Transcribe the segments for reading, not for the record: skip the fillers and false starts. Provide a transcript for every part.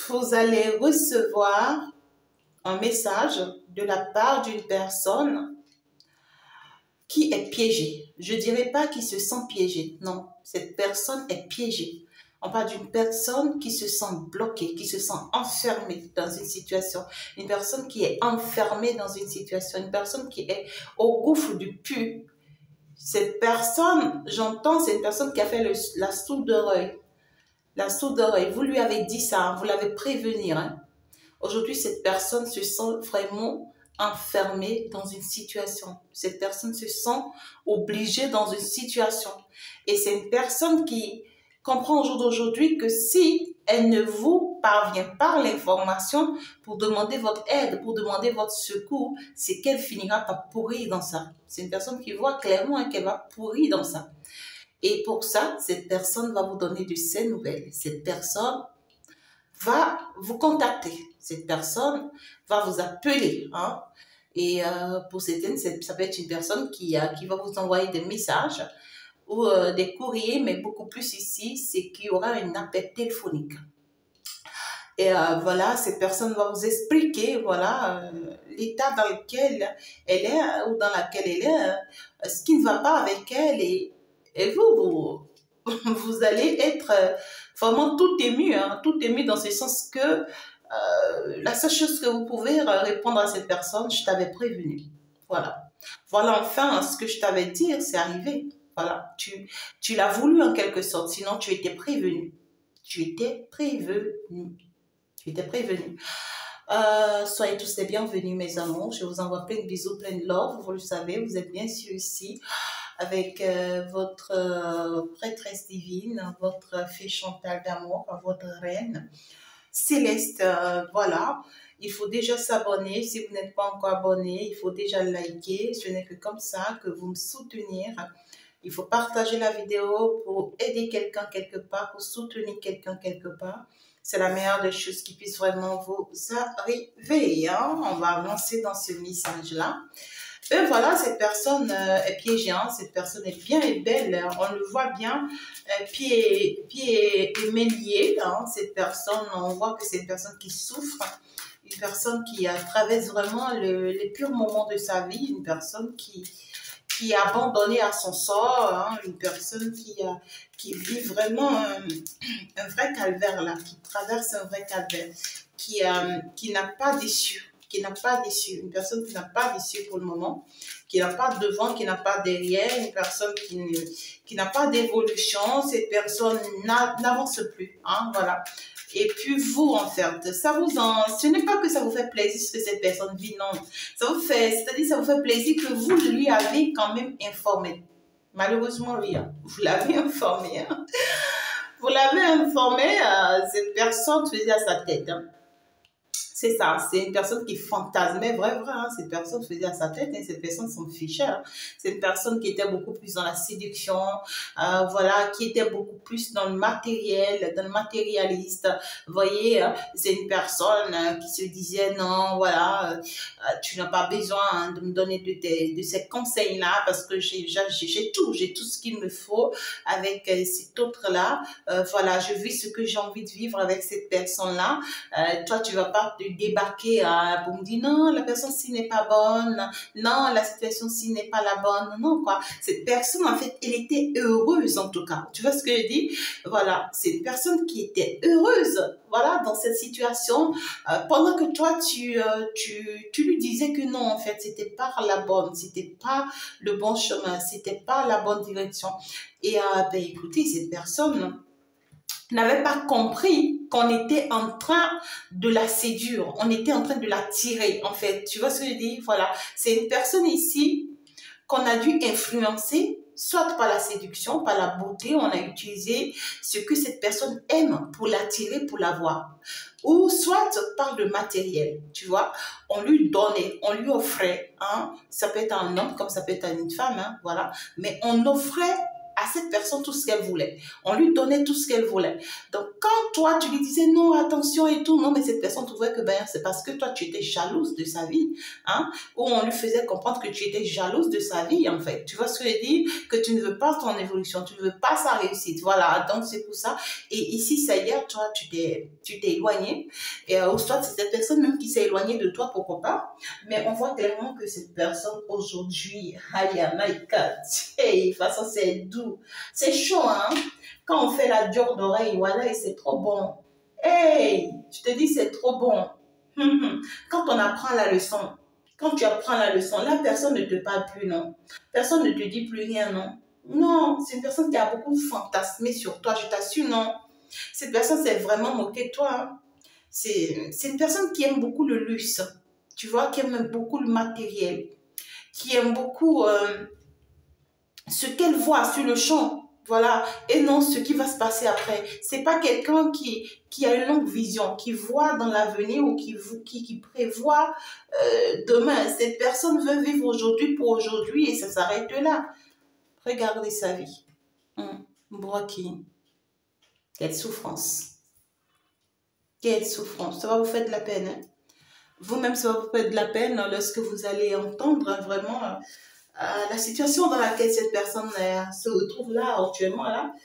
vous allez recevoir un message de la part d'une personne qui est piégée. Je ne dirais pas qui se sent piégée. Non, cette personne est piégée. On parle d'une personne qui se sent bloquée, qui se sent enfermée dans une situation. Une personne qui est enfermée dans une situation. Une personne qui est au gouffre du puits. Cette personne, j'entends, c'est une personne qui a fait la sourde oreille. La sourde oreille. Vous lui avez dit ça, hein, vous l'avez prévenu. Hein. Aujourd'hui, cette personne se sent vraiment enfermée dans une situation. Cette personne se sent obligée dans une situation. Et c'est une personne qui comprend au jour d'aujourd'hui que si elle ne vous parvient pas l'information pour demander votre aide, pour demander votre secours, c'est qu'elle finira par pourrir dans ça. C'est une personne qui voit clairement qu'elle va pourrir dans ça. Et pour ça, cette personne va vous donner de ses nouvelles. Cette personne va vous contacter. Cette personne va vous appeler. Hein? Et pour certaines, ça peut être une personne qui va vous envoyer des messages ou des courriers, mais beaucoup plus ici, c'est qu'il y aura un appel téléphonique. Et voilà, cette personne va vous expliquer, voilà, l'état dans lequel elle est ou dans laquelle elle est, ce qui ne va pas avec elle. Et vous allez être vraiment tout ému, hein, tout ému dans ce sens que la seule chose que vous pouvez répondre à cette personne, je t'avais prévenu. Voilà. Voilà enfin ce que je t'avais dit, c'est arrivé. Voilà. Tu l'as voulu en quelque sorte, sinon tu étais prévenu. Tu étais prévenu. Tu étais prévenu. Soyez tous les bienvenus, mes amours. Je vous envoie plein de bisous, plein de love. Vous le savez, vous êtes bien sûr ici avec votre prêtresse divine, votre fée Chantal d'amour, votre reine céleste. Voilà, il faut déjà s'abonner. Si vous n'êtes pas encore abonné, il faut déjà liker. Ce n'est que comme ça que vous me soutenir. Il faut partager la vidéo pour aider quelqu'un quelque part, pour soutenir quelqu'un quelque part. C'est la meilleure des choses qui puisse vraiment vous arriver. Hein? On va avancer dans ce message-là. Et voilà, cette personne est piégée, hein. Cette personne est bien et belle, on le voit bien, pieds et mains liés, hein. Cette personne, on voit que c'est une personne qui souffre, une personne qui traverse vraiment les purs moments de sa vie, une personne qui est abandonnée à son sort, hein. Une personne qui vit vraiment un vrai calvaire là, qui traverse un vrai calvaire, qui n'a pas d'issue. Qui n'a pas d'issue, une personne qui n'a pas d'issue pour le moment, qui n'a pas de devant, qui n'a pas derrière, une personne qui n'a pas d'évolution, cette personne n'avance plus, hein, voilà. Et puis vous, en fait, ce n'est pas que ça vous fait plaisir ce que cette personne vit, non. Ça vous fait, c'est-à-dire ça vous fait plaisir que vous lui avez quand même informé. Malheureusement, oui, hein, vous l'avez informé. Hein. Vous l'avez informé, cette personne faisait à sa tête, hein. C'est ça, c'est une personne qui fantasmait, vrai, hein, cette personne faisait à sa tête, et cette personne s'en fichait. Hein. C'est une personne qui était beaucoup plus dans la séduction, voilà, qui était beaucoup plus dans le matériel, dans le matérialiste. Vous voyez, c'est une personne qui se disait, non, voilà, tu n'as pas besoin hein, de me donner de ces conseils-là, parce que j'ai tout ce qu'il me faut avec cet autre-là. Voilà, je vis ce que j'ai envie de vivre avec cette personne-là. Toi, tu vas pas te débarquer pour me dire non, la personne-ci n'est pas bonne, non, la situation-ci n'est pas la bonne, non, quoi. Cette personne, en fait, elle était heureuse, en tout cas. Tu vois ce que je dis? Voilà, c'est une personne qui était heureuse, voilà, dans cette situation, pendant que toi, tu lui disais que non, en fait, c'était pas la bonne, c'était pas le bon chemin, c'était pas la bonne direction. Et, ben, écoutez, cette personne n'avait pas compris qu'on était en train de la séduire, on était en train de la tirer, en fait. Tu vois ce que je dis? Voilà, c'est une personne ici qu'on a dû influencer, soit par la séduction, par la beauté, on a utilisé ce que cette personne aime pour l'attirer, pour l'avoir. Ou soit par le matériel, tu vois. On lui donnait, on lui offrait, hein. Ça peut être un homme comme ça peut être une femme, hein, voilà. Mais on offrait à cette personne tout ce qu'elle voulait. On lui donnait tout ce qu'elle voulait. Donc, quand toi, tu lui disais non, attention et tout, non, mais cette personne trouvait que ben, c'est parce que toi, tu étais jalouse de sa vie, hein, ou on lui faisait comprendre que tu étais jalouse de sa vie, en fait. Tu vois ce que je dis? Que tu ne veux pas son évolution, tu ne veux pas sa réussite. Voilà, donc c'est pour ça. Et ici, ça y est, toi, tu t'es éloigné. Et ou soit c'est cette personne même qui s'est éloignée de toi, pourquoi pas. Mais on voit clairement que cette personne aujourd'hui, aïe, my God, hey, de toute façon, c'est doux. C'est chaud, hein? Quand on fait la dure d'oreille, voilà, et c'est trop bon. Hey, je te dis, c'est trop bon. Quand on apprend la leçon, quand tu apprends la leçon, là, personne ne te parle plus, non? Personne ne te dit plus rien, non? Non, c'est une personne qui a beaucoup fantasmé sur toi, je t'assure, non? Cette personne s'est vraiment moquée de toi, hein? C'est une personne qui aime beaucoup le luxe, tu vois, qui aime beaucoup le matériel, qui aime beaucoup ce qu'elle voit sur le champ, voilà, et non ce qui va se passer après. C'est pas quelqu'un qui a une longue vision, qui voit dans l'avenir ou qui prévoit demain. Cette personne veut vivre aujourd'hui pour aujourd'hui et ça s'arrête là. Regardez sa vie. Brocky. Quelle souffrance. Quelle souffrance. Ça va vous faire de la peine, hein? Vous-même, ça va vous faire de la peine lorsque vous allez entendre vraiment la situation dans laquelle cette personne se retrouve là, actuellement. Là,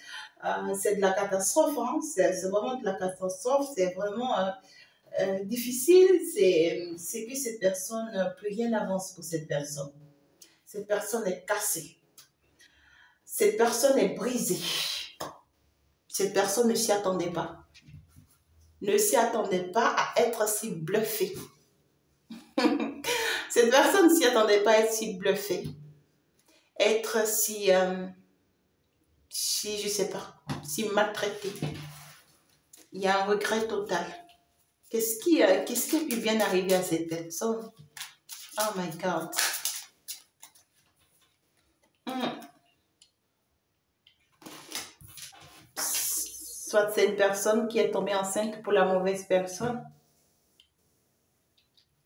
c'est de la catastrophe. Hein? C'est vraiment de la catastrophe. C'est vraiment difficile. C'est que cette personne, plus rien n'avance pour cette personne. Cette personne est cassée. Cette personne est brisée. Cette personne ne s'y attendait pas. Ne s'y attendait pas à être si bluffée. Cette personne ne s'y attendait pas à être si bluffée. Être si, je sais pas, si maltraitée. Il y a un regret total. Qu'est-ce qui vient d'arriver à cette personne? Oh my God. Soit c'est une personne qui est tombée enceinte pour la mauvaise personne.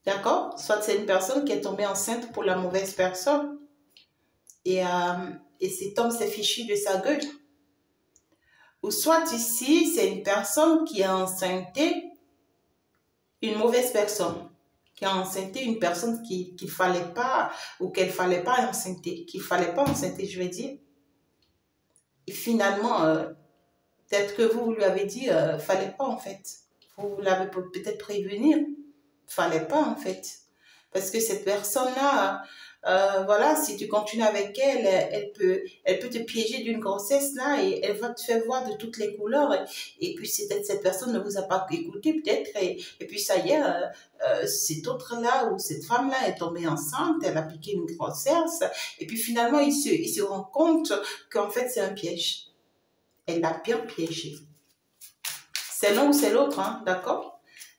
D'accord? Soit c'est une personne qui est tombée enceinte pour la mauvaise personne. Et cet homme s'est fichu de sa gueule. Ou soit ici, c'est une personne qui a enceinté une mauvaise personne. Qui a enceinté une personne qu'il ne fallait pas, ou qu'elle ne fallait pas enceinte. Qu'il ne fallait pas enceinte, je vais dire. Et finalement, peut-être que vous lui avez dit, fallait pas en fait. Vous l'avez peut-être prévenir. Fallait pas en fait. Parce que cette personne-là, voilà, si tu continues avec elle, elle peut te piéger d'une grossesse là et elle va te faire voir de toutes les couleurs. Et puis peut-être cette personne ne vous a pas écouté peut-être. Et puis ça y est, cet autre-là ou cette femme-là est tombée enceinte, elle a piqué une grossesse. Et puis finalement, il se rend compte qu'en fait c'est un piège. Elle l'a bien piégé. C'est l'un ou c'est l'autre, hein, d'accord?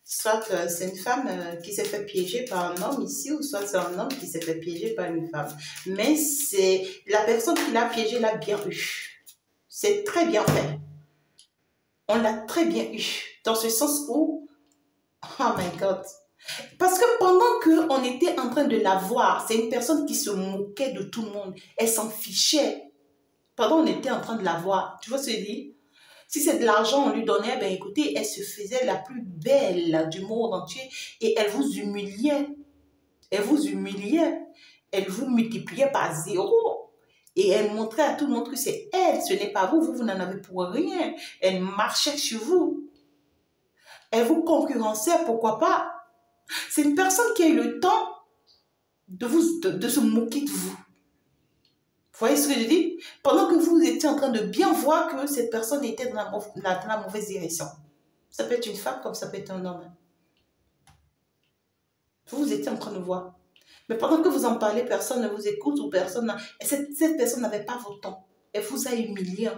Soit c'est une femme qui s'est fait piéger par un homme ici, ou soit c'est un homme qui s'est fait piéger par une femme. Mais c'est la personne qui l'a piégé l'a bien eu. C'est très bien fait. On l'a très bien eu. Dans ce sens où, oh my God. Parce que pendant qu'on était en train de la voir, c'est une personne qui se moquait de tout le monde. Elle s'en fichait. Pendant qu'on était en train de la voir. Tu vois ce que je dis? Si c'est de l'argent, on lui donnait, ben écoutez, elle se faisait la plus belle du monde entier et elle vous humiliait. Elle vous humiliait. Elle vous multipliait par 0. Et elle montrait à tout le monde que c'est elle, ce n'est pas vous, vous n'en avez pour rien. Elle marchait sur vous. Elle vous concurrençait, pourquoi pas? C'est une personne qui a eu le temps de se moquer de vous. Vous voyez ce que je dis? Pendant que vous étiez en train de bien voir que cette personne était dans la mauvaise direction. Ça peut être une femme comme ça peut être un homme. Vous étiez en train de voir. Mais pendant que vous en parlez, personne ne vous écoute ou personne... Et cette personne n'avait pas votre temps. Elle vous a humilié.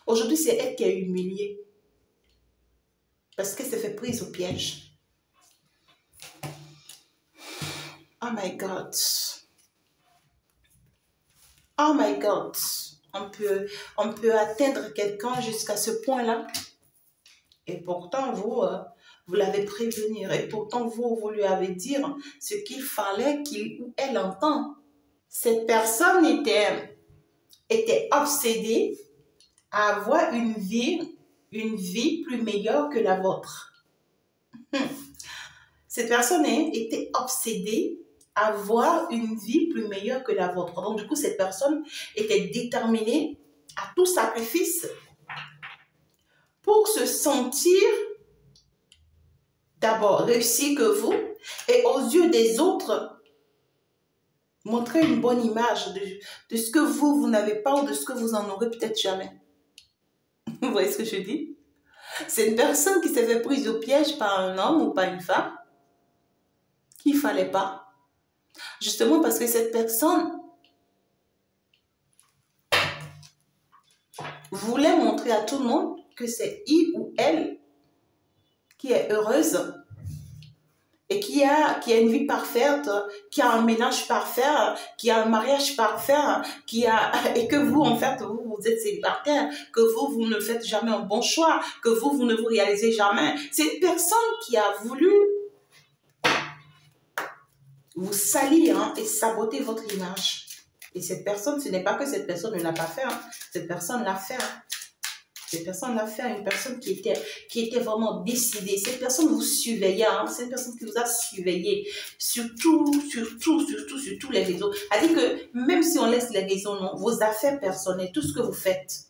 Aujourd'hui, c'est elle qui a humilié. Parce qu'elle s'est fait prise au piège. Oh my God. Oh my God. On peut atteindre quelqu'un jusqu'à ce point-là. Et pourtant, vous l'avez prévenir. Et pourtant, vous lui avez dire ce qu'il fallait qu'il ou elle entende. Cette personne était était obsédé à avoir une vie plus meilleure que la vôtre. Cette personne était obsédée à avoir une vie plus meilleure que la vôtre. Donc, du coup, cette personne était déterminée à tout sacrifice pour se sentir d'abord réussi que vous et aux yeux des autres, montrer une bonne image de ce que vous n'avez pas ou de ce que vous en aurez peut-être jamais. Vous voyez ce que je dis? C'est une personne qui s'est fait prise au piège par un homme ou par une femme qu'il ne fallait pas. Justement parce que cette personne voulait montrer à tout le monde que c'est il ou elle qui est heureuse et qui a une vie parfaite, qui a un ménage parfait, qui a un mariage parfait, et que vous, en fait, vous êtes célibataire, que vous ne faites jamais un bon choix, que vous ne vous réalisez jamais. C'est une personne qui a voulu vous salir et saboter votre image. Et cette personne, ce n'est pas que cette personne ne l'a pas fait, cette personne l'a fait. Cette personne l'a fait à une personne qui était vraiment décidée. Cette personne vous surveillait. C'est une personne qui vous a surveillé sur tous les réseaux. C'est-à-dire que même si on laisse les réseaux, non, vos affaires personnelles, tout ce que vous faites.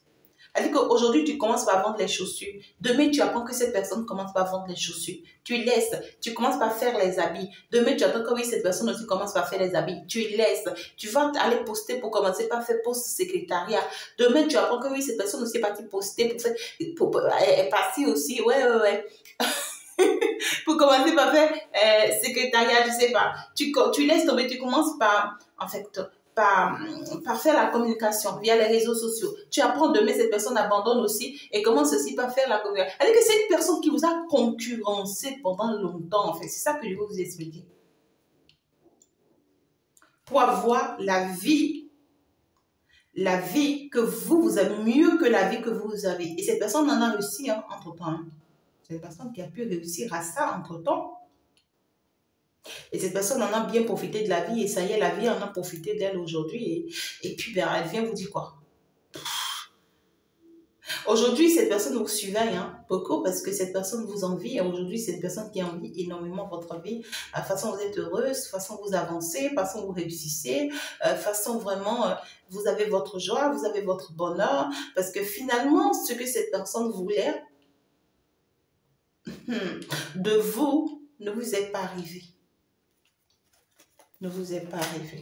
C'est-à-dire qu'aujourd'hui, tu commences par vendre les chaussures. Demain, tu apprends que cette personne commence par vendre les chaussures. Tu laisses. Tu commences par faire les habits. Demain, tu attends que oui, cette personne aussi commence par faire les habits. Tu laisses. Tu vas aller poster pour commencer par faire post secrétariat. Demain, tu apprends que oui, cette personne aussi est partie poster pour faire... est partie aussi, ouais. Pour commencer par faire secrétariat, je sais pas. Tu laisses tomber, tu commences par... En fait... Par faire la communication via les réseaux sociaux. Tu apprends demain, cette personne abandonne aussi et commence aussi par faire la communication. C'est-à-dire que c'est une personne qui vous a concurrencé pendant longtemps, en fait. C'est ça que je veux vous expliquer. Pour avoir la vie que vous avez, mieux que la vie que vous avez. Et cette personne en a réussi entre-temps. C'est une personne qui a pu réussir à ça entre-temps. Et cette personne en a bien profité de la vie et ça y est, la vie en a profité d'elle aujourd'hui. Et puis, ben, elle vient vous dire quoi? Aujourd'hui, cette personne vous surveille beaucoup parce que cette personne vous envie. Et aujourd'hui, c'est une personne qui envie énormément votre vie. La façon dont vous êtes heureuse, la façon dont vous avancez, la façon dont vous réussissez, la façon vraiment, vous avez votre joie, vous avez votre bonheur. Parce que finalement, ce que cette personne voulait de vous ne vous est pas arrivé. Ne vous est pas arrivé.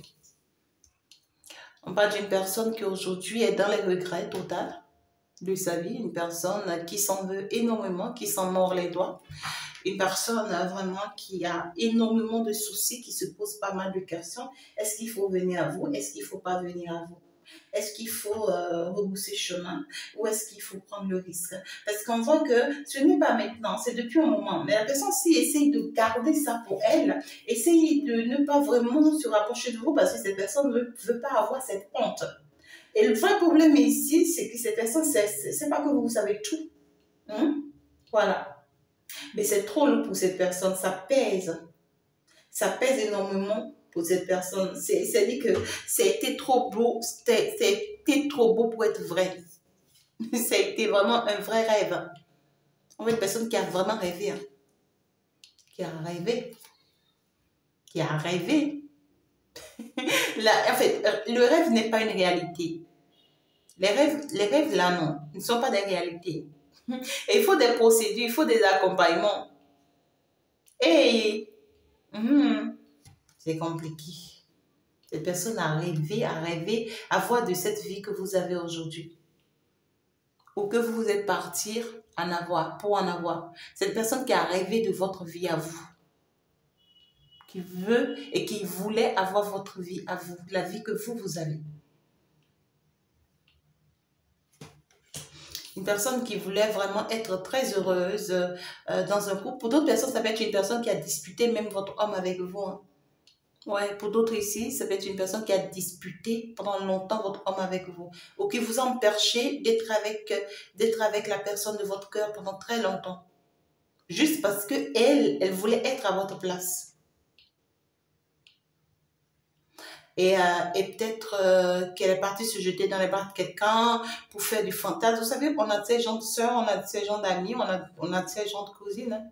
On parle d'une personne qui aujourd'hui est dans les regrets total de sa vie, une personne qui s'en veut énormément, qui s'en mord les doigts, une personne vraiment qui a énormément de soucis, qui se pose pas mal de questions. Est-ce qu'il faut venir à vous? Est-ce qu'il ne faut pas venir à vous? Est-ce qu'il faut rebousser chemin ou est-ce qu'il faut prendre le risque? Parce qu'on voit que ce n'est pas maintenant, c'est depuis un moment. Mais la personne, si essaye de garder ça pour elle, essaye de ne pas vraiment se rapprocher de vous parce que cette personne ne veut pas avoir cette honte. Et le vrai problème ici, c'est que cette personne, c'est pas que vous savez tout. Voilà. Mais c'est trop lourd pour cette personne, ça pèse. Ça pèse énormément pour cette personne. C'est-à-dire que c'était trop beau, c'était trop beau pour être vrai. Ça a été vraiment un vrai rêve. On voit une personne qui a vraiment rêvé. Qui a rêvé. Qui a rêvé. En fait, le rêve n'est pas une réalité. Les rêves là, non, ne sont pas des réalités. Et il faut des procédures, il faut des accompagnements. Et c'est compliqué. Cette personne a rêvé, à voir de cette vie que vous avez aujourd'hui. Ou que vous êtes partir pour en avoir. Cette personne qui a rêvé de votre vie à vous. Qui veut et qui voulait avoir votre vie à vous. La vie que vous avez. Une personne qui voulait vraiment être très heureuse dans un couple. Pour d'autres personnes, ça peut être une personne qui a disputé même votre homme avec vous. Ouais, pour d'autres ici, ça peut être une personne qui a disputé pendant longtemps votre homme avec vous. Ou qui vous a empêché d'être avec la personne de votre cœur pendant très longtemps. Juste parce que elle voulait être à votre place. Et peut-être qu'elle est partie se jeter dans les bras de quelqu'un pour faire du fantasme. Vous savez, on a de ces gens de sœurs, on a de ces gens d'amis, on a de ces gens de cousines. Hein.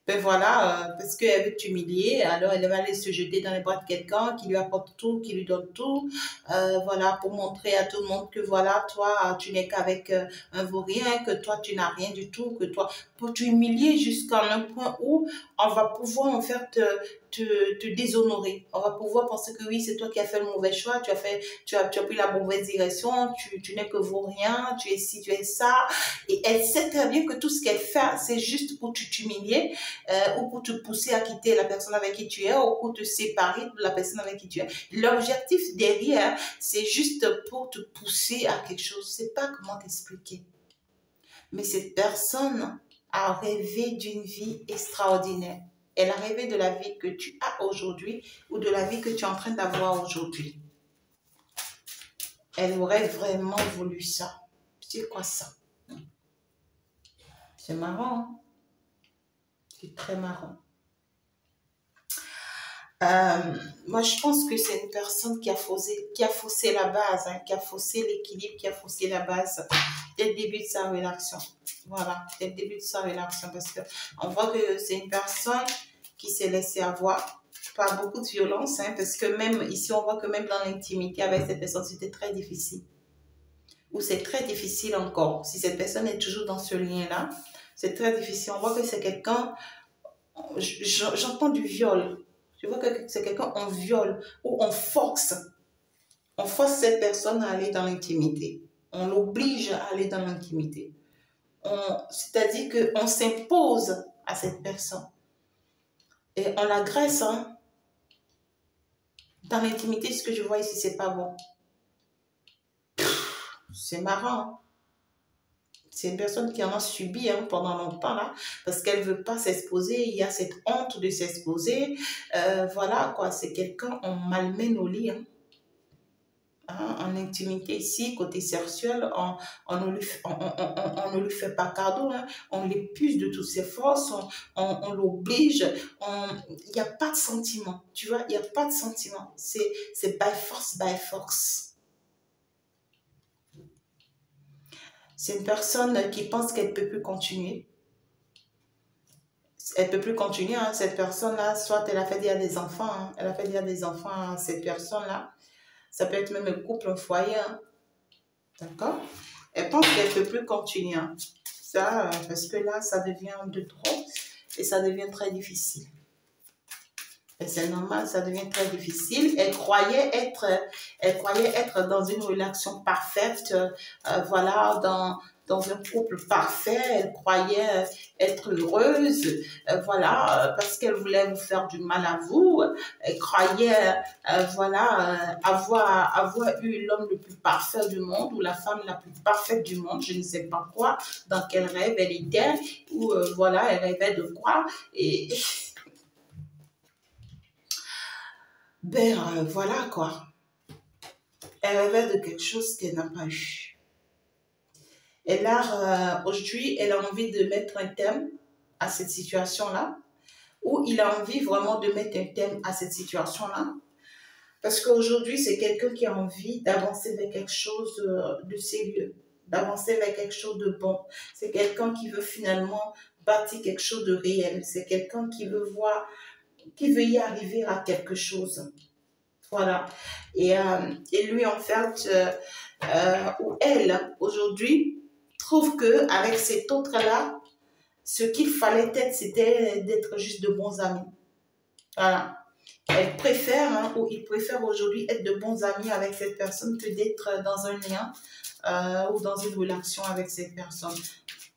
Ben voilà, parce qu'elle veut t'humilier, alors elle va aller se jeter dans les bras de quelqu'un qui lui apporte tout, qui lui donne tout, voilà, pour montrer à tout le monde que voilà, toi, tu n'es qu'avec un vaurien, que toi, tu n'as rien du tout, que toi, pour t'humilier jusqu'à un point où on va pouvoir en faire te déshonorer. On va pouvoir penser que oui, c'est toi qui as fait le mauvais choix, tu as pris la mauvaise direction, tu n'es que vaurien, tu es ci, tu es ça, et elle sait très bien que tout ce qu'elle fait, c'est juste pour t'humilier, ou pour te pousser à quitter la personne avec qui tu es, ou pour te séparer de la personne avec qui tu es. L'objectif derrière, c'est juste pour te pousser à quelque chose. Je ne sais pas comment t'expliquer. Mais cette personne a rêvé d'une vie extraordinaire. Elle a rêvé de la vie que tu as aujourd'hui ou de la vie que tu es en train d'avoir aujourd'hui. Elle aurait vraiment voulu ça. C'est quoi ça? C'est marrant, hein? C'est très marrant. Moi, je pense que c'est une personne qui a faussé la base, hein, qui a faussé l'équilibre, qui a faussé la base dès le début de sa relation. Voilà, dès le début de sa relation, parce que on voit que c'est une personne qui s'est laissée avoir par beaucoup de violence, hein, parce que même ici, on voit que même dans l'intimité avec cette personne, c'était très difficile. Ou c'est très difficile encore. Si cette personne est toujours dans ce lien-là, c'est très difficile. On voit que c'est quelqu'un, j'entends du viol. Je vois que c'est quelqu'un en viol ou on force. On force cette personne à aller dans l'intimité. On l'oblige à aller dans l'intimité. C'est-à-dire qu'on s'impose à cette personne. Et on l'agresse. Hein. Dans l'intimité, ce que je vois ici, c'est pas bon. C'est marrant. C'est une personne qui en a subi pendant longtemps, là, parce qu'elle ne veut pas s'exposer. Il y a cette honte de s'exposer. Voilà, quoi. C'est quelqu'un, on malmène au lit. Hein. En intimité ici, côté sexuel, on ne lui fait pas cadeau, hein. On l'épuise de toutes ses forces, on l'oblige, il n'y a pas de sentiment, tu vois, il n'y a pas de sentiment, c'est by force, by force. C'est une personne qui pense qu'elle ne peut plus continuer. Elle ne peut plus continuer, hein. Cette personne-là, soit elle a fait dire des enfants, hein. Elle a fait dire des enfants à cette personne-là. Ça peut être même un couple, un foyer. Hein. D'accord? Elle pense qu'elle ne peut plus continuer. Hein. Ça, parce que là, ça devient de trop et ça devient très difficile. Et c'est normal, ça devient très difficile. Elle croyait être dans une relation parfaite, voilà, dans un couple parfait. Elle croyait être heureuse, voilà, parce qu'elle voulait vous faire du mal à vous. Elle croyait, voilà, avoir eu l'homme le plus parfait du monde ou la femme la plus parfaite du monde, je ne sais pas quoi, dans quel rêve elle était, ou voilà, elle rêvait de quoi, et ben voilà quoi. Elle rêvait de quelque chose qu'elle n'a pas eu. Et là, aujourd'hui, elle a envie de mettre un thème à cette situation-là, ou il a envie vraiment de mettre un thème à cette situation-là. Parce qu'aujourd'hui, c'est quelqu'un qui a envie d'avancer vers quelque chose de sérieux, d'avancer vers quelque chose de bon. C'est quelqu'un qui veut finalement bâtir quelque chose de réel. C'est quelqu'un qui veut voir, qui veut y arriver à quelque chose. Voilà. Et lui, en fait, ou elle, aujourd'hui, trouve qu'avec cet autre-là, ce qu'il fallait être, c'était d'être juste de bons amis. Voilà. Elle préfère, hein, ou il préfère aujourd'hui être de bons amis avec cette personne que d'être dans un lien ou dans une relation avec cette personne.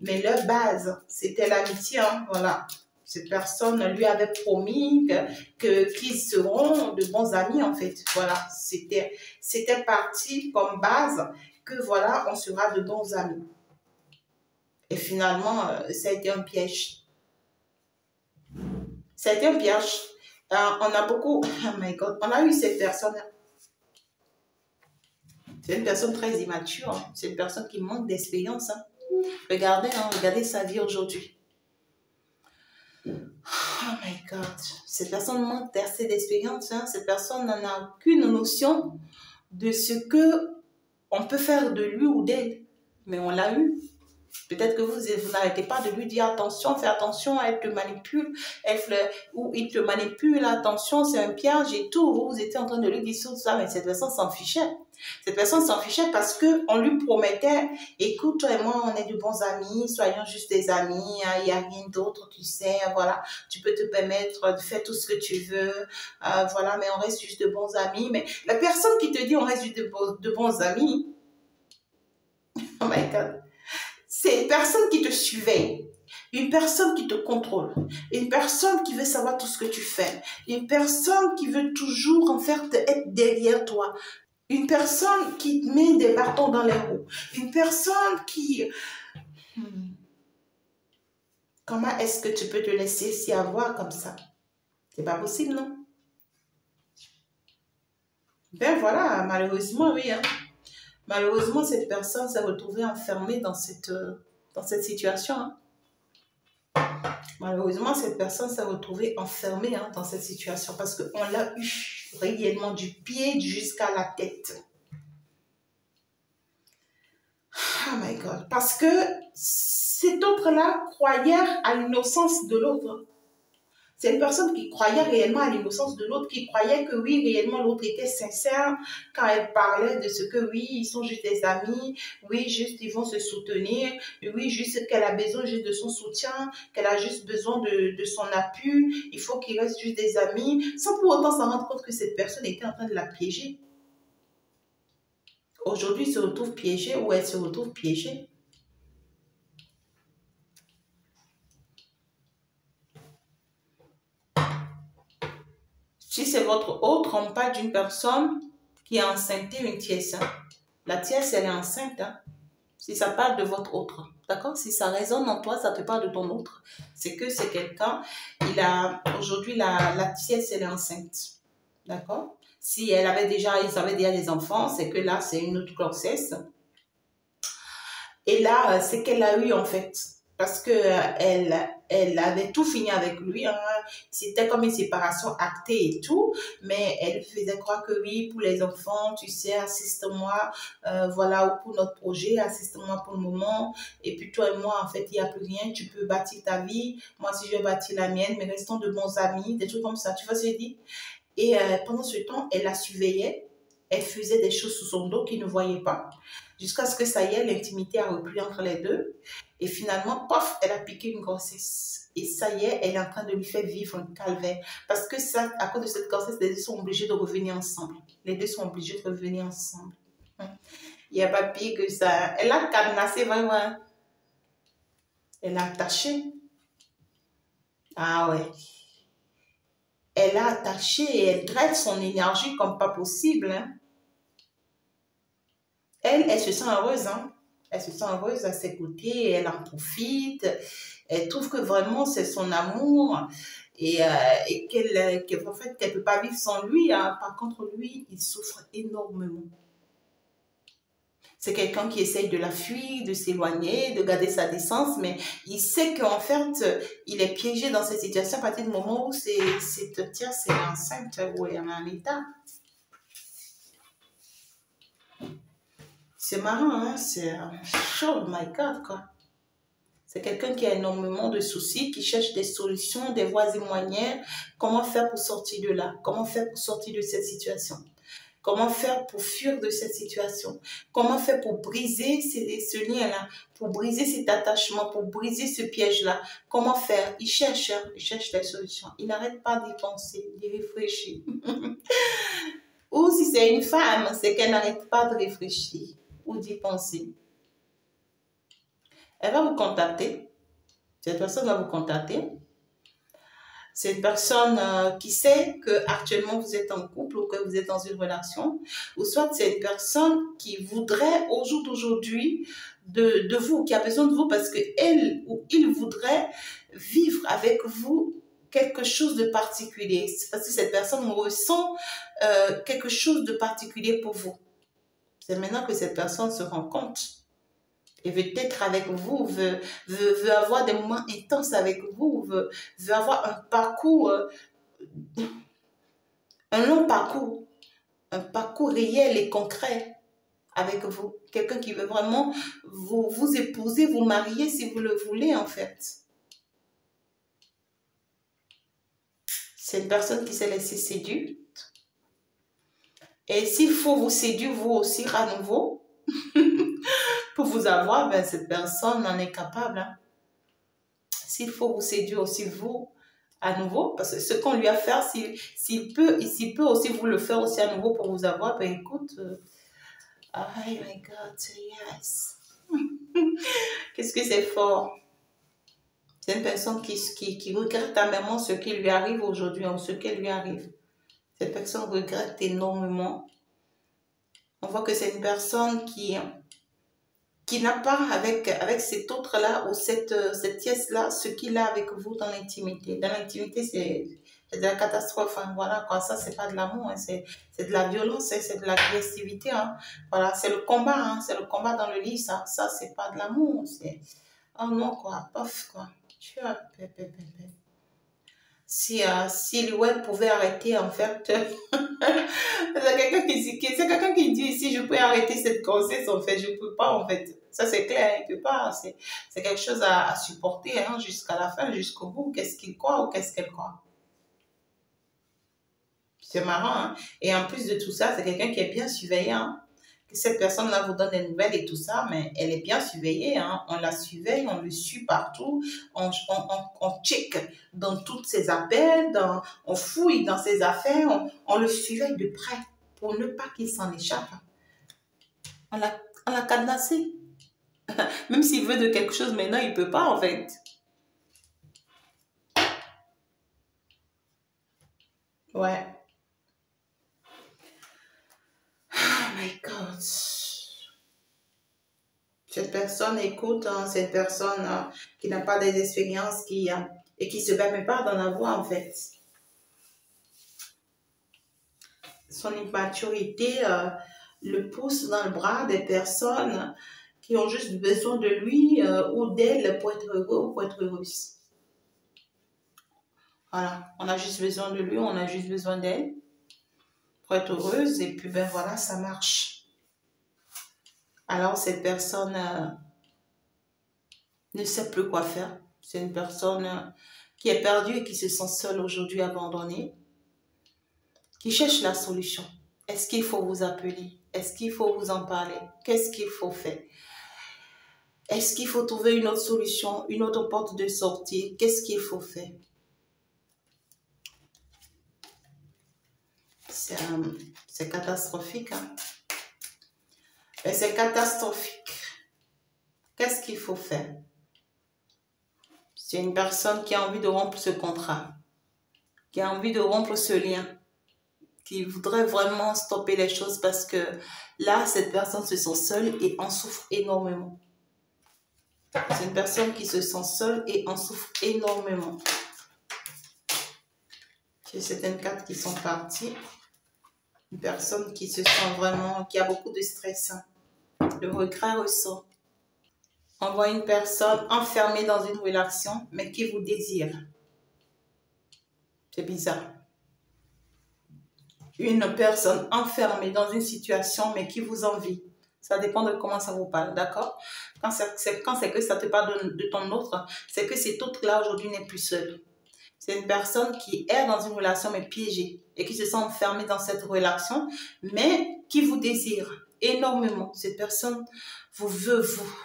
Mais leur base, c'était l'amitié, hein, voilà. Cette personne lui avait promis qu'ils seront de bons amis, en fait. Voilà, c'était parti comme base que, voilà, on sera de bons amis. Et finalement, ça a été un piège. Ça a été un piège. On a beaucoup, oh my God, on a eu cette personne. C'est une personne très immature. Hein. C'est une personne qui manque d'expérience. Hein. Regardez, hein, regardez sa vie aujourd'hui. Oh my God. Cette personne manque d'assez d'expérience. Hein. Cette personne n'en a aucune notion de ce que on peut faire de lui ou d'elle. Mais on l'a eu. Peut-être que vous n'arrêtez pas de lui dire attention, fais attention, elle te manipule, ou il te manipule, attention, c'est un piège et tout. Vous étiez en train de lui dire tout ça, mais cette personne s'en fichait. Cette personne s'en fichait parce qu'on lui promettait, écoute, toi et moi, on est de bons amis, soyons juste des amis, il n'y a rien d'autre, tu sais, voilà, tu peux te permettre de faire tout ce que tu veux, voilà, mais on reste juste de bons amis. Mais la personne qui te dit on reste juste de bons amis, oh my God, c'est une personne qui te surveille, une personne qui te contrôle, une personne qui veut savoir tout ce que tu fais, une personne qui veut toujours en faire être derrière toi, une personne qui te met des bâtons dans les roues, une personne qui... Comment est-ce que tu peux te laisser s'y avoir comme ça? C'est pas possible, non? Ben voilà, malheureusement, oui, hein. Malheureusement, cette personne s'est retrouvée enfermée dans cette situation. Hein. Malheureusement, cette personne s'est retrouvée enfermée dans cette situation parce qu'on l'a eu réellement du pied jusqu'à la tête. Oh my God. Parce que cet autre-là croyait à l'innocence de l'autre. C'est une personne qui croyait réellement à l'innocence de l'autre, qui croyait que oui, réellement, l'autre était sincère quand elle parlait de ce que oui, ils sont juste des amis, oui, juste ils vont se soutenir, oui, juste qu'elle a besoin juste de son soutien, qu'elle a juste besoin de son appui, il faut qu'ils restent juste des amis, sans pour autant s'en rendre compte que cette personne était en train de la piéger. Aujourd'hui, il se retrouve piégé ou elle se retrouve piégée. Si c'est votre autre, on parle d'une personne qui est enceinte, une tierce. Hein. La tierce, elle est enceinte. Hein. Si ça parle de votre autre, d'accord? Si ça résonne en toi, ça te parle de ton autre. C'est que c'est quelqu'un, aujourd'hui, la tierce, elle est enceinte. D'accord? Si ils avaient déjà des enfants, c'est que là, c'est une autre grossesse. Et là, c'est qu'elle a eu, en fait. Parce que elle avait tout fini avec lui. Hein. C'était comme une séparation actée et tout. Mais elle faisait croire que oui, pour les enfants, tu sais, assiste-moi. Voilà, pour notre projet, assiste-moi pour le moment. Et puis toi et moi, en fait, il n'y a plus rien. Tu peux bâtir ta vie. Moi, si je vais bâtir la mienne, mais restons de bons amis. Des trucs comme ça. Tu vois ce que je dis? Et pendant ce temps, elle la surveillait. Elle faisait des choses sous son dos qu'il ne voyait pas. Jusqu'à ce que ça y est, l'intimité a repris entre les deux. Et finalement, pof, elle a piqué une grossesse. Et ça y est, elle est en train de lui faire vivre un calvaire. Parce que ça, à cause de cette grossesse, les deux sont obligés de revenir ensemble. Les deux sont obligés de revenir ensemble. Il n'y a pas pire que ça. Elle a cadenassé vraiment. Elle a attaché. Ah ouais. Elle a attaché et elle draine son énergie comme pas possible. Hein. Elle se sent heureuse. Hein. Elle se sent heureuse à ses côtés, elle en profite. Elle trouve que vraiment c'est son amour et qu'en fait, qu'elle ne peut pas vivre sans lui. Hein. Par contre, lui, il souffre énormément. C'est quelqu'un qui essaye de la fuir, de s'éloigner, de garder sa décence, mais il sait qu'en fait, il est piégé dans cette situation à partir du moment où c'est enceinte ou elle est en état. C'est marrant, hein? C'est oh my God, quoi. C'est quelqu'un qui a énormément de soucis, qui cherche des solutions, des voies et moyens. Comment faire pour sortir de là? Comment faire pour sortir de cette situation? Comment faire pour fuir de cette situation? Comment faire pour briser ce lien-là? Pour briser cet attachement, pour briser ce piège-là? Comment faire? Il cherche des solutions. Il n'arrête pas d'y penser, d'y réfléchir. Ou si c'est une femme, c'est qu'elle n'arrête pas de réfléchir ou d'y penser. Elle va vous contacter. Cette personne va vous contacter. C'est une personne qui sait qu'actuellement vous êtes en couple ou que vous êtes dans une relation. Ou soit c'est une personne qui voudrait au jour d'aujourd'hui de vous, qui a besoin de vous parce qu'elle ou il voudrait vivre avec vous quelque chose de particulier. C'est parce que cette personne ressent quelque chose de particulier pour vous. C'est maintenant que cette personne se rend compte et veut être avec vous, veut avoir des moments intenses avec vous, veut avoir un parcours, un long parcours, un parcours réel et concret avec vous. Quelqu'un qui veut vraiment vous épouser, vous marier si vous le voulez en fait. C'est une personne qui s'est laissée séduire. Et s'il faut vous séduire vous aussi à nouveau, pour vous avoir, ben, cette personne en est capable. Hein. S'il faut vous séduire aussi vous à nouveau, parce que ce qu'on lui a fait, s'il peut aussi vous le faire aussi à nouveau pour vous avoir, ben écoute, oh my God, yes. Qu'est-ce que c'est fort. C'est une personne qui regrette amèrement ce qui lui arrive aujourd'hui, ou ce qui lui arrive. Cette personne regrette énormément. On voit que c'est une personne qui n'a pas avec cet autre-là ou cette pièce-là, ce qu'il a avec vous dans l'intimité. Dans l'intimité, c'est de la catastrophe. Hein. Voilà, quoi. Ça, c'est pas de l'amour, hein. C'est de la violence, hein. C'est de l'agressivité. Hein. Voilà, c'est le combat. Hein. C'est le combat dans le lit. Ça c'est pas de l'amour. Oh non, quoi. Pof, quoi. Tu vois, si l'oued pouvait arrêter, en fait, c'est quelqu'un qui dit ici, je peux arrêter cette grossesse, en fait, je ne peux pas, en fait. Ça, c'est clair, il ne peut pas. C'est quelque chose à supporter hein, jusqu'à la fin, jusqu'au bout. Qu'est-ce qu'il croit ou qu'est-ce qu'elle croit? C'est marrant, hein? Et en plus de tout ça, c'est quelqu'un qui est bien surveillant. Hein? Que cette personne-là vous donne des nouvelles et tout ça, mais elle est bien surveillée. Hein? On la surveille, on le suit partout. On check dans tous ses appels, on fouille dans ses affaires. On le surveille de près pour ne pas qu'il s'en échappe. On l'a cadenassé. Même s'il veut de quelque chose maintenant, il ne peut pas en fait. Ouais. Oh my God. Cette personne écoute, hein, cette personne qui n'a pas des expériences et qui ne se permet pas d'en avoir en fait. Son immaturité le pousse dans le bras des personnes qui ont juste besoin de lui ou d'elle pour être heureux ou pour être heureuse. Voilà, on a juste besoin de lui, on a juste besoin d'elle pour être heureuse et puis ben voilà, ça marche. Alors cette personne ne sait plus quoi faire. C'est une personne qui est perdue et qui se sent seule aujourd'hui, abandonnée, qui cherche la solution. Est-ce qu'il faut vous appeler? Est-ce qu'il faut vous en parler? Qu'est-ce qu'il faut faire? Est-ce qu'il faut trouver une autre solution, une autre porte de sortie? Qu'est-ce qu'il faut faire? C'est catastrophique. Hein? C'est catastrophique. Qu'est-ce qu'il faut faire? C'est une personne qui a envie de rompre ce contrat, qui a envie de rompre ce lien, qui voudrait vraiment stopper les choses parce que là, cette personne se sent seule et en souffre énormément. C'est une personne qui se sent seule et en souffre énormément. J'ai certaines cartes qui sont parties. Une personne qui se sent vraiment, qui a beaucoup de stress. Hein. Le regret ressort. On voit une personne enfermée dans une relation, mais qui vous désire. C'est bizarre. Une personne enfermée dans une situation, mais qui vous envie. Ça dépend de comment ça vous parle, d'accord? Quand c'est que ça te parle de ton autre, c'est que cet autre-là aujourd'hui n'est plus seul. C'est une personne qui est dans une relation, mais piégée, et qui se sent enfermée dans cette relation, mais qui vous désire énormément. Cette personne vous veut, vous.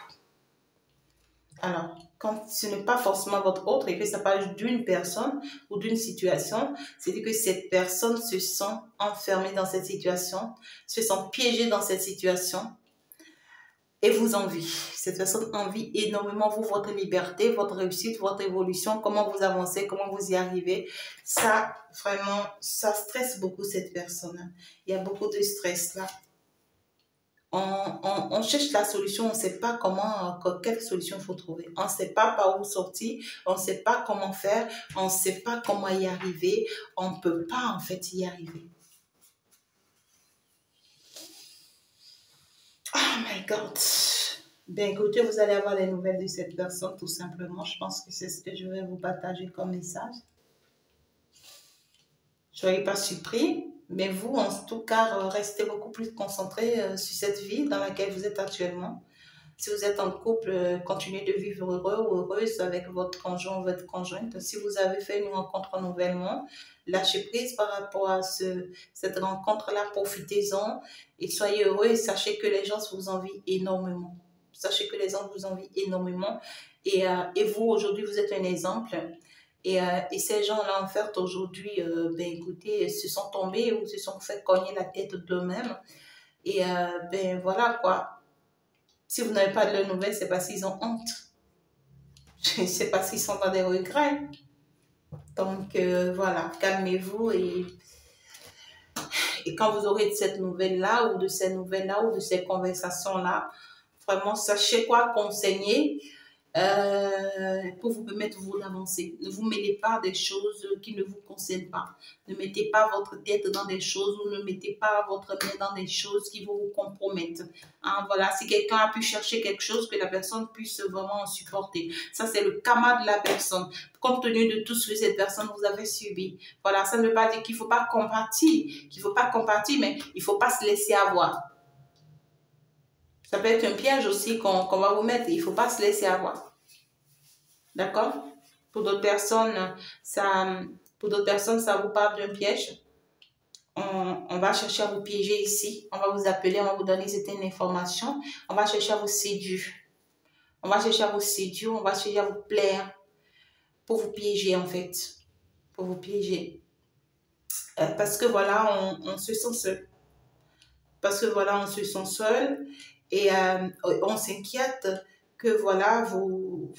Alors, quand ce n'est pas forcément votre autre et que ça parle d'une personne ou d'une situation, c'est que cette personne se sent enfermée dans cette situation, se sent piégée dans cette situation et vous envie. Cette personne envie énormément vous, votre liberté, votre réussite, votre évolution, comment vous avancez, comment vous y arrivez. Ça, vraiment, ça stresse beaucoup cette personne. Il y a beaucoup de stress là. On cherche la solution, on ne sait pas quelle solution il faut trouver. On ne sait pas par où sortir, on ne sait pas comment faire, on ne sait pas comment y arriver. On ne peut pas en fait y arriver. Oh my God. Bien, écoutez, vous allez avoir des nouvelles de cette personne, tout simplement. Je pense que c'est ce que je vais vous partager comme message. Soyez pas surpris, mais vous, en tout cas, restez beaucoup plus concentré sur cette vie dans laquelle vous êtes actuellement. Si vous êtes en couple, continuez de vivre heureux ou heureuse avec votre conjoint ou votre conjointe. Si vous avez fait une rencontre nouvellement, lâchez prise par rapport à cette rencontre-là, profitez-en et soyez heureux et sachez que les gens vous envient énormément. Sachez que les gens vous envient énormément et vous, aujourd'hui, vous êtes un exemple. Et ces gens-là, en fait, aujourd'hui, ben écoutez, se sont tombés ou se sont fait cogner la tête d'eux-mêmes. Ben voilà quoi. Si vous n'avez pas de leurs nouvelles, c'est parce qu'ils ont honte. C'est parce qu'ils sont dans des regrets. Donc voilà, calmez-vous et quand vous aurez de cette nouvelle-là ou de ces nouvelles-là ou de ces conversations-là, vraiment sachez quoi conseiller pour vous permettre vous d'avancer. Ne vous mêlez pas des choses qui ne vous concernent pas. Ne mettez pas votre tête dans des choses ou ne mettez pas votre main dans des choses qui vont vous compromettre. Hein, voilà, si quelqu'un a pu chercher quelque chose, que la personne puisse vraiment supporter. Ça, c'est le karma de la personne. Compte tenu de tout ce que cette personne vous avait subi. Voilà, ça ne veut pas dire qu'il ne faut pas compatir, mais il ne faut pas se laisser avoir. Ça peut être un piège aussi qu'on va vous mettre. Il ne faut pas se laisser avoir. D'accord? Pour d'autres personnes, ça vous parle d'un piège. On va chercher à vous piéger ici. On va vous appeler, on va vous donner certaines informations. On va chercher à vous séduire. On va chercher à vous séduire, on va chercher à vous plaire. Pour vous piéger, en fait. Pour vous piéger. Parce que voilà, on se sent seul. Parce que voilà, on se sent seul. Et on s'inquiète que voilà, vous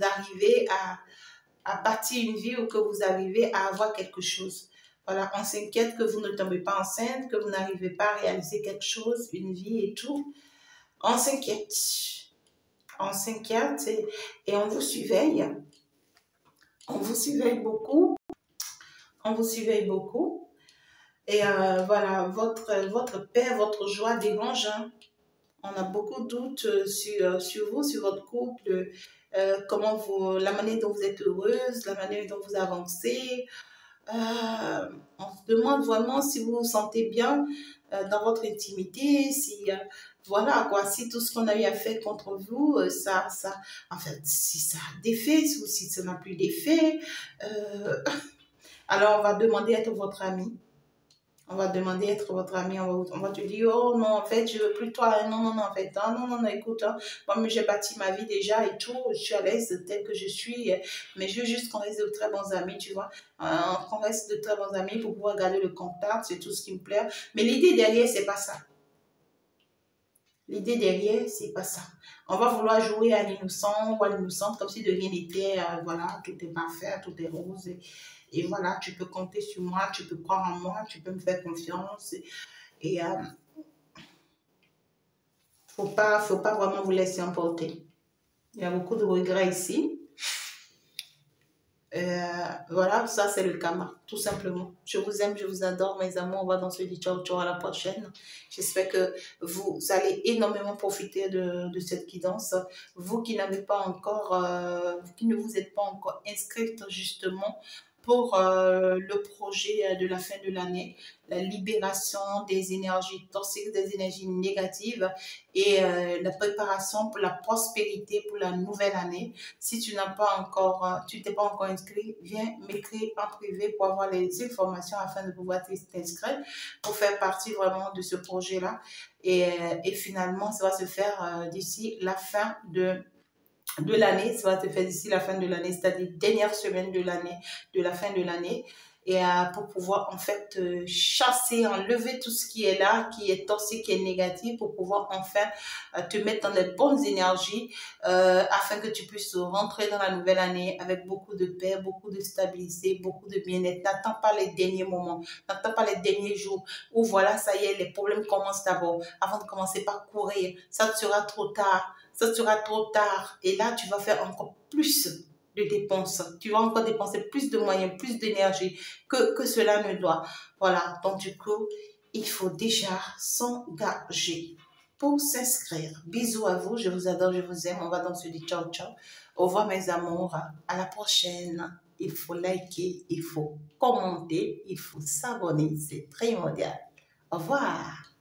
arrivez à bâtir une vie ou que vous arrivez à avoir quelque chose. Voilà, on s'inquiète que vous ne tombez pas enceinte, que vous n'arrivez pas à réaliser quelque chose, une vie et tout. On s'inquiète. On s'inquiète et on vous surveille. On vous surveille beaucoup. On vous surveille beaucoup. Et voilà, votre paix, votre joie dérange. Hein. On a beaucoup de doutes sur vous, sur votre couple, la manière dont vous êtes heureuse, la manière dont vous avancez. On se demande vraiment si vous vous sentez bien dans votre intimité, si voilà quoi, si tout ce qu'on a eu à faire contre vous, en fait, si ça a d'effet ou si ça n'a plus d'effet. Alors on va demander à être votre ami. On va demander à être votre ami, on va te dire, oh non, en fait, je veux plus toi, non, non, non, en fait, non, écoute, hein, moi, j'ai bâti ma vie déjà et tout, je suis à l'aise telle que je suis, mais je veux juste qu'on reste de très bons amis, tu vois, qu'on reste de très bons amis pour pouvoir garder le contact, c'est tout ce qui me plaît, mais l'idée derrière, c'est pas ça. L'idée derrière, c'est pas ça. On va vouloir jouer à l'innocent ou à l'innocente comme si de rien n'était, voilà, tout est parfait, tout est rose. Et voilà, tu peux compter sur moi, tu peux croire en moi, tu peux me faire confiance. Et faut pas vraiment vous laisser emporter. Il y a beaucoup de regrets ici. Voilà, ça c'est le karma, tout simplement. Je vous aime, je vous adore, mes amours. On va dans ce dit ciao, ciao, à la prochaine. J'espère que vous allez énormément profiter de cette guidance. Vous qui n'avez pas encore, qui ne vous êtes pas encore inscrite justement pour le projet de la fin de l'année, la libération des énergies toxiques, des énergies négatives et la préparation pour la prospérité pour la nouvelle année. Si tu n'as pas encore, tu t'es pas encore inscrit, viens m'écrire en privé pour avoir les informations afin de pouvoir t'inscrire pour faire partie vraiment de ce projet-là. Et finalement, ça va se faire d'ici la fin de l'année, ça va se faire d'ici la fin de l'année, c'est-à-dire dernière semaine de l'année, de la fin de l'année, et pour pouvoir en fait chasser, enlever tout ce qui est là, qui est toxique, qui est négatif, pour pouvoir enfin te mettre dans les bonnes énergies afin que tu puisses rentrer dans la nouvelle année avec beaucoup de paix, beaucoup de stabilité, beaucoup de bien-être. N'attends pas les derniers moments, n'attends pas les derniers jours où voilà, ça y est, les problèmes commencent d'abord. Avant de commencer par courir, ça sera trop tard. Ça sera trop tard. Et là, tu vas faire encore plus de dépenses. Tu vas encore dépenser plus de moyens, plus d'énergie que cela ne doit. Voilà. Donc, du coup, il faut déjà s'engager. pour s'inscrire. Bisous à vous, je vous adore, je vous aime. On va donc se dire ciao, ciao. Au revoir mes amours, à la prochaine. Il faut liker, il faut commenter, il faut s'abonner, c'est primordial. Au revoir.